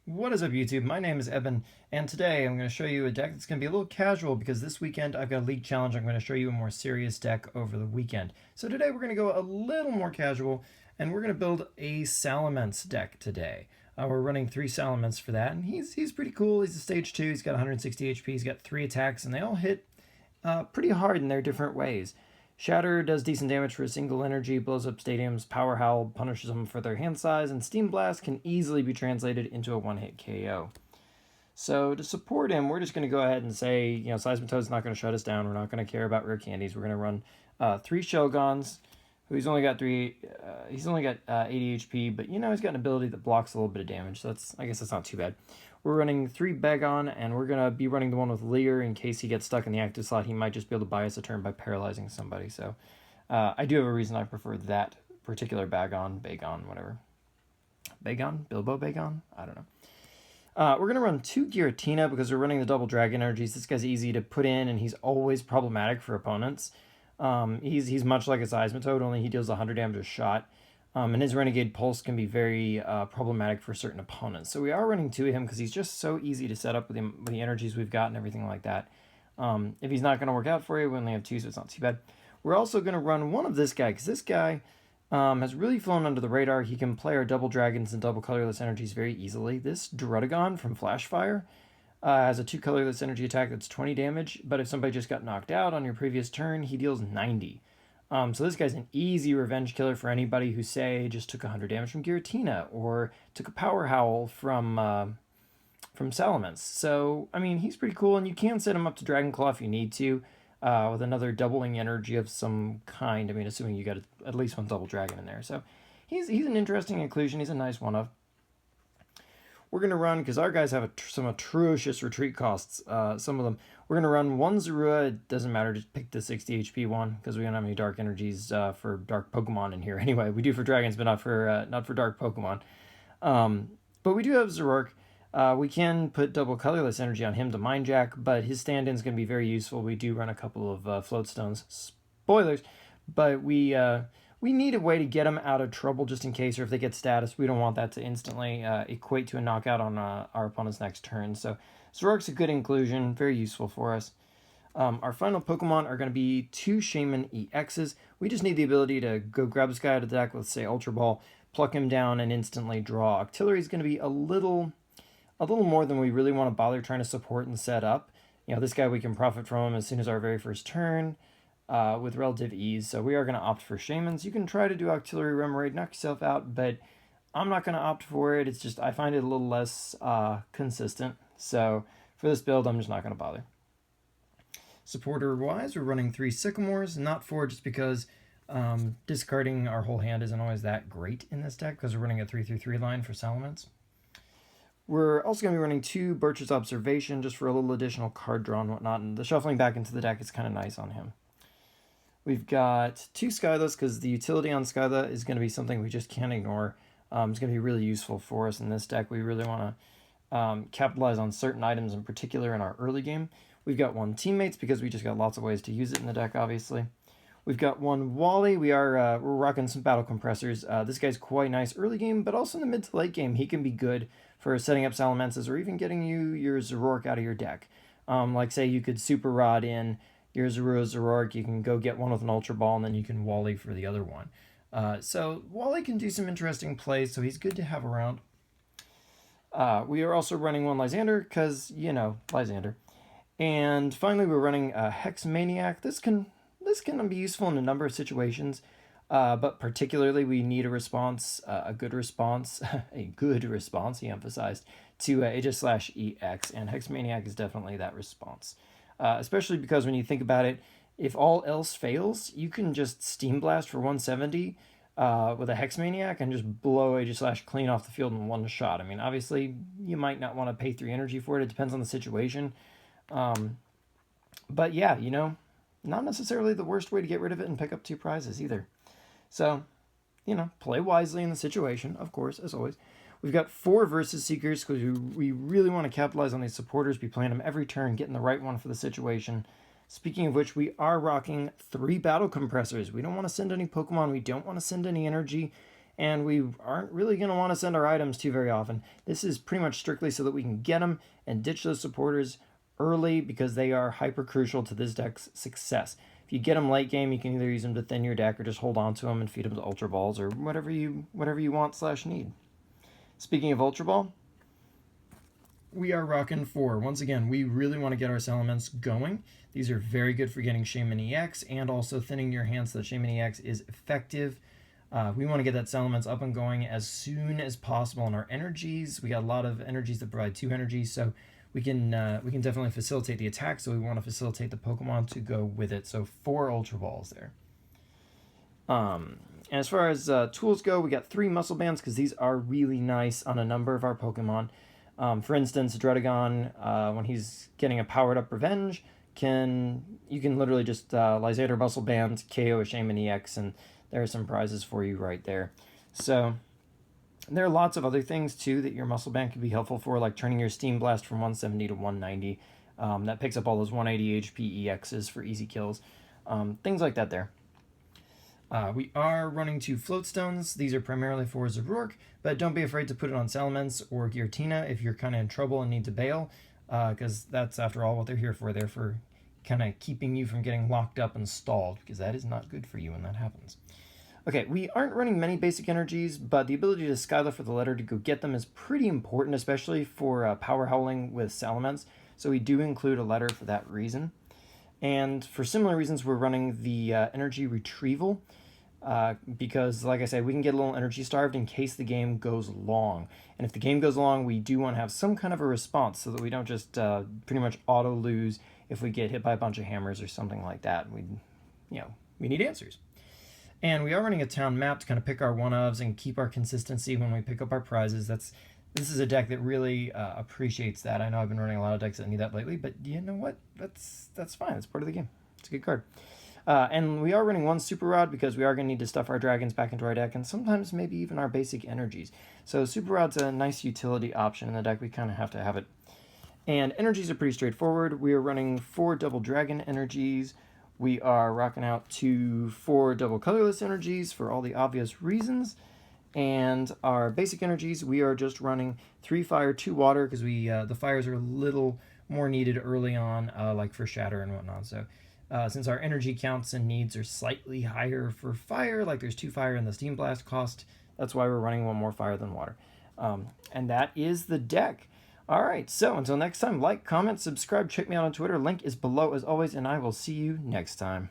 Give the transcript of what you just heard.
What is up, YouTube? My name is Eben, and today I'm going to show you a deck that's going to be a little casual because this weekend I've got a league challenge. I'm going to show you a more serious deck over the weekend. So today we're going to go a little more casual, and we're going to build a Salamence deck today. We're running 3 Salamence for that, and he's pretty cool. He's a stage 2, he's got 160 HP, he's got 3 attacks, and they all hit pretty hard in their different ways. Shatter does decent damage for a single energy, blows up stadiums. Power Howl punishes them for their hand size, and Steam Blast can easily be translated into a one-hit KO. So to support him, we're just going to go ahead and say, Seismitoad's not going to shut us down. We're not going to care about rare candies. We're going to run 3 Shelgons, who he's only got 80 HP, but he's got an ability that blocks a little bit of damage, so I guess that's not too bad. We're running 3 Bagon, and we're going to be running the one with Leer in case he gets stuck in the active slot. He might just be able to buy us a turn by paralyzing somebody. So I do have a reason I prefer that particular Bagon, whatever. Bagon? Bilbo Bagon? I don't know. We're going to run 2 Giratina because we're running the double dragon energies. This guy's easy to put in, and he's always problematic for opponents. He's much like a Seismitoad, only he deals 100 damage a shot. And his Renegade Pulse can be very problematic for certain opponents. So we are running 2 of him because he's just so easy to set up with the energies we've got and everything like that. If he's not going to work out for you, we only have 2, so it's not too bad. We're also going to run 1 of this guy because this guy has really flown under the radar. He can play our double dragons and double colorless energies very easily. This Druddigon from Flashfire has a 2 colorless energy attack that's 20 damage, but if somebody just got knocked out on your previous turn, he deals 90. So this guy's an easy revenge killer for anybody who, say, just took 100 damage from Giratina or took a Power Howl from Salamence. So, I mean, he's pretty cool, and you can set him up to Dragonclaw if you need to, with another doubling energy of some kind. I mean, assuming you got at least 1 double dragon in there. So he's an interesting inclusion. He's a nice one-of. We're going to run, because our guys have some atrocious retreat costs, some of them. We're going to run 1 Zorua. It doesn't matter, just pick the 60 HP one, because we don't have any dark energies for dark Pokemon in here anyway. We do for dragons, but not for dark Pokemon. But we do have Zoroark. We can put double colorless energy on him to Mind Jack, but his stand-in is going to be very useful. We do run a couple of float stones. Spoilers, but we need a way to get them out of trouble just in case, or if they get status, we don't want that to instantly equate to a knockout on our opponent's next turn. So Zoroark's a good inclusion, very useful for us. Our final Pokemon are going to be 2 Shaman EXs. We just need the ability to go grab this guy out of the deck with, say, Ultra Ball, pluck him down, and instantly draw. Octillery is going to be a little more than we really want to bother trying to support and set up. This guy, we can profit from him as soon as our very first turn. With relative ease, so we are going to opt for Shamans. You can try to do Octillery Remoraid, knock yourself out, but I'm not going to opt for it. It's just, I find it a little less consistent, so for this build, I'm just not going to bother. Supporter-wise, we're running 3 Sycamores, not 4 just because discarding our whole hand isn't always that great in this deck, because we're running a 3-3-3 line for Salamence. We're also going to be running 2 Birch's Observation, just for a little additional card draw and whatnot, and the shuffling back into the deck is kind of nice on him. We've got 2 Skyless, because the utility on Skyla is going to be something we just can't ignore. It's going to be really useful for us in this deck. We really want to capitalize on certain items in particular in our early game. We've got 1 Teammates, because we just got lots of ways to use it in the deck, obviously. We've got 1 Wally. We're rocking some Battle Compressors. This guy's quite nice early game, but also in the mid to late game, he can be good for setting up Salamences or even getting you your Zoroark out of your deck. Like, say, you could Super Rod in your Zoroark, you can go get one with an Ultra Ball, and then you can Wally for the other one. So Wally can do some interesting plays, so he's good to have around. We are also running 1 Lysander, because, Lysander. And finally, we're running a Hex Maniac. This can be useful in a number of situations, but particularly we need a response, a good response, he emphasized, to Aegis/EX, and Hex Maniac is definitely that response. Especially because when you think about it, if all else fails, you can just Steam Blast for 170 with a Hex Maniac and just blow Aegis Slash clean off the field in 1 shot. I mean, obviously, you might not want to pay 3 energy for it. It depends on the situation. But yeah, not necessarily the worst way to get rid of it and pick up 2 prizes either. So, play wisely in the situation, of course, as always. We've got 4 Versus Seekers because we really want to capitalize on these supporters, be playing them every turn, getting the right one for the situation. Speaking of which, we are rocking 3 Battle Compressors. We don't want to send any Pokemon, we don't want to send any energy, and we aren't really going to want to send our items to very often. This is pretty much strictly so that we can get them and ditch those supporters early because they are hyper crucial to this deck's success. If you get them late game, you can either use them to thin your deck or just hold on to them and feed them to Ultra Balls or whatever you want/need. Speaking of Ultra Ball, we are rocking 4. Once again, we really want to get our Salamence going. These are very good for getting Shaman EX and also thinning your hands so that Shaman EX is effective. We want to get that Salamence up and going as soon as possible in our energies. We got a lot of energies that provide 2 energies, so we can definitely facilitate the attack, so we want to facilitate the Pokemon to go with it. So 4 Ultra Balls there. And as far as tools go, we got 3 Muscle Bands because these are really nice on a number of our Pokemon. For instance, Dredagon, when he's getting a powered up Revenge, you can literally just Lysander Muscle Band, KO a Shaman EX, and there are some prizes for you right there. So there are lots of other things too that your Muscle Band could be helpful for, like turning your Steam Blast from 170 to 190. That picks up all those 180 HP EXs for easy kills. Things like that there. We are running 2 Float Stones. These are primarily for Zoroark, but don't be afraid to put it on Salamence or Giratina if you're kind of in trouble and need to bail, because that's, after all, what they're here for. They're for kind of keeping you from getting locked up and stalled, because that is not good for you when that happens. Okay, we aren't running many basic energies, but the ability to Skylar for the letter to go get them is pretty important, especially for Power Howling with Salamence, so we do include a letter for that reason. And for similar reasons, we're running the energy retrieval, because, like I said, we can get a little energy starved in case the game goes long. And if the game goes long, we do want to have some kind of a response so that we don't just pretty much auto lose if we get hit by a bunch of hammers or something like that. We need answers. And we are running a town map to kind of pick our one-ofs and keep our consistency when we pick up our prizes. This is a deck that really appreciates that. I know I've been running a lot of decks that need that lately, but you know what? That's fine. It's part of the game. It's a good card. And we are running 1 Super Rod because we are going to need to stuff our dragons back into our deck and sometimes maybe even our basic energies. So Super Rod's a nice utility option in the deck. We kind of have to have it. And energies are pretty straightforward. We are running 4 double dragon energies. We are rocking out to 4 double colorless energies for all the obvious reasons. And our basic energies, we are just running 3 fire, 2 water, because the fires are a little more needed early on, like for shatter and whatnot. So since our energy counts and needs are slightly higher for fire, like there's 2 fire in the Steam Blast cost, that's why we're running 1 more fire than water. And that is the deck. All right, so until next time, like, comment, subscribe, check me out on Twitter. Link is below as always, and I will see you next time.